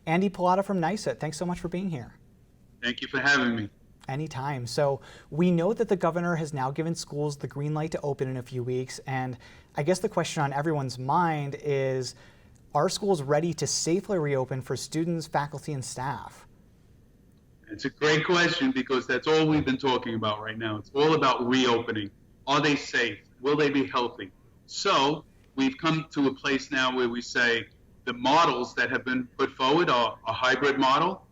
Andy Pilata from NYSUT, thanks so much for being here. Thank you for having me. Anytime. So we know that the governor has now given schools the green light to open in a few weeks, and I guess the question on everyone's mind is, are schools ready to safely reopen for students, faculty, and staff? It's a great question because that's all we've been talking about right now. It's all about reopening. Are they safe? Will they be healthy? So we've come to a place now where we say the models that have been put forward are a hybrid model,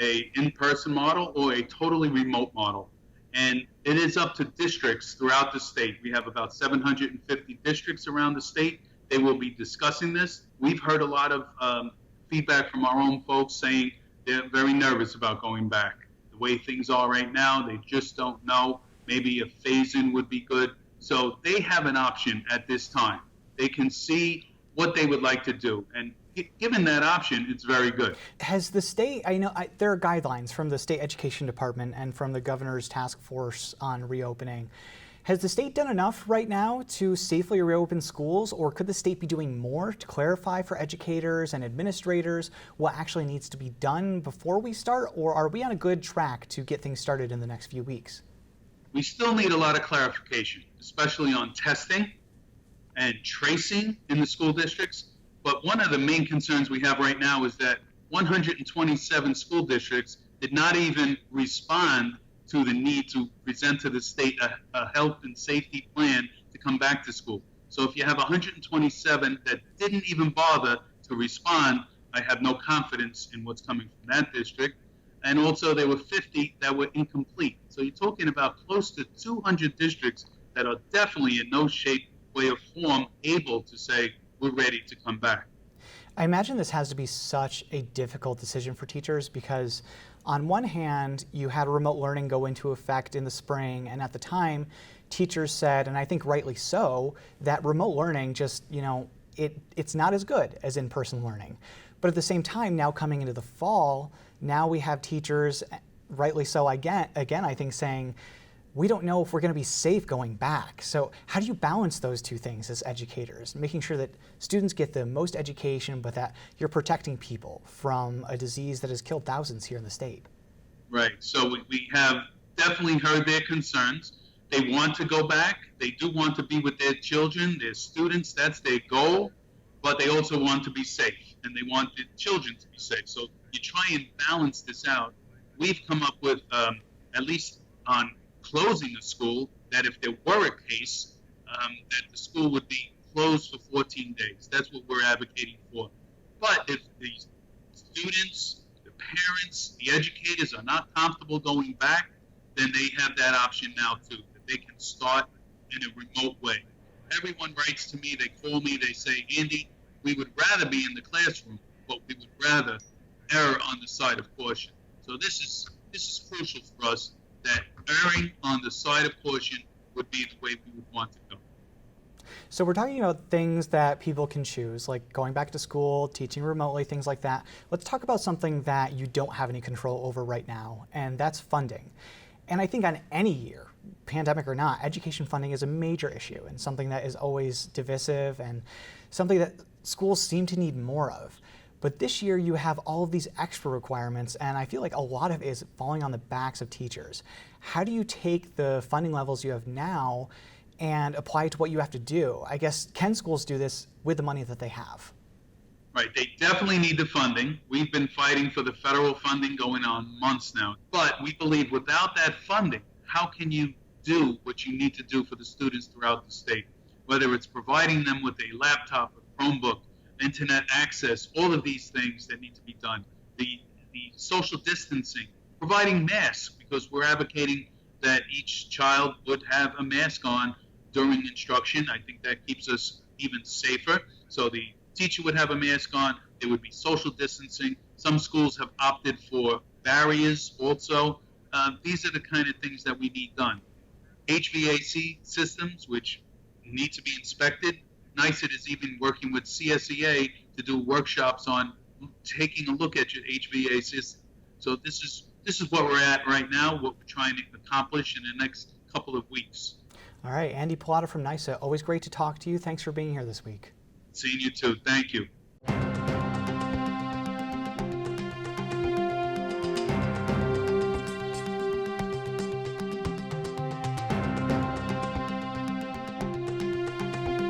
a in-person model, or a totally remote model. And it is up to districts throughout the state. We have about 750 districts around the state. They will be discussing this. We've heard a lot of feedback from our own folks saying they're very nervous about going back. The way things are right now, they just don't know. Maybe a phase-in would be good. So they have an option at this time. They can see what they would like to do. And given that option, it's very good. Has the state, I know there are guidelines from the state education department and from the governor's task force on reopening. Has the state done enough right now to safely reopen schools, or could the state be doing more to clarify for educators and administrators what actually needs to be done before we start, or are we on a good track to get things started in the next few weeks? We still need a lot of clarification, especially on testing and tracing in the school districts. But one of the main concerns we have right now is that 127 school districts did not even respond to the need to present to the state a health and safety plan to come back to school. So if you have 127 that didn't even bother to respond, I have no confidence in what's coming from that district. And also there were 50 that were incomplete. So you're talking about close to 200 districts that are definitely in no shape, way, or form able to say, we're ready to come back. I imagine this has to be such a difficult decision for teachers because on one hand, you had remote learning go into effect in the spring, and at the time, teachers said, and I think rightly so, that remote learning just, it's not as good as in-person learning. But at the same time, now coming into the fall, now we have teachers, rightly so again, I think saying, we don't know if we're going to be safe going back. So how do you balance those two things as educators, making sure that students get the most education, but that you're protecting people from a disease that has killed thousands here in the state? Right. So we have definitely heard their concerns. They want to go back. They do want to be with their children, their students. That's their goal. But they also want to be safe, and they want the children to be safe. So you try and balance this out. We've come up with, at least on closing a school, that if there were a case, that the school would be closed for 14 days. That's what we're advocating for. But if the students, the parents, the educators are not comfortable going back, then they have that option now too, that they can start in a remote way. Everyone writes to me, they call me, they say, Andy, we would rather be in the classroom, but we would rather err on the side of caution. So this is crucial for us, that erring on the side of caution would be the way we would want to go. So we're talking about things that people can choose, like going back to school, teaching remotely, things like that. Let's talk about something that you don't have any control over right now, and that's funding. And I think on any year, pandemic or not, education funding is a major issue and something that is always divisive and something that schools seem to need more of. But this year you have all of these extra requirements, and I feel like a lot of it is falling on the backs of teachers. How do you take the funding levels you have now and apply it to what you have to do? I guess, can schools do this with the money that they have? Right, they definitely need the funding. We've been fighting for the federal funding going on months now. But we believe without that funding, how can you do what you need to do for the students throughout the state? Whether it's providing them with a laptop, a Chromebook, internet access, all of these things that need to be done. The social distancing, providing masks, because we're advocating that each child would have a mask on during instruction. I think that keeps us even safer. So the teacher would have a mask on, there would be social distancing. Some schools have opted for barriers also. These are the kind of things that we need done. HVAC systems, which need to be inspected. NYSUT is even working with CSEA to do workshops on taking a look at your HVAC system. So this is what we're at right now, what we're trying to accomplish in the next couple of weeks. All right, Andy Pilata from NYSUT, always great to talk to you. Thanks for being here this week. Seeing you too. Thank you.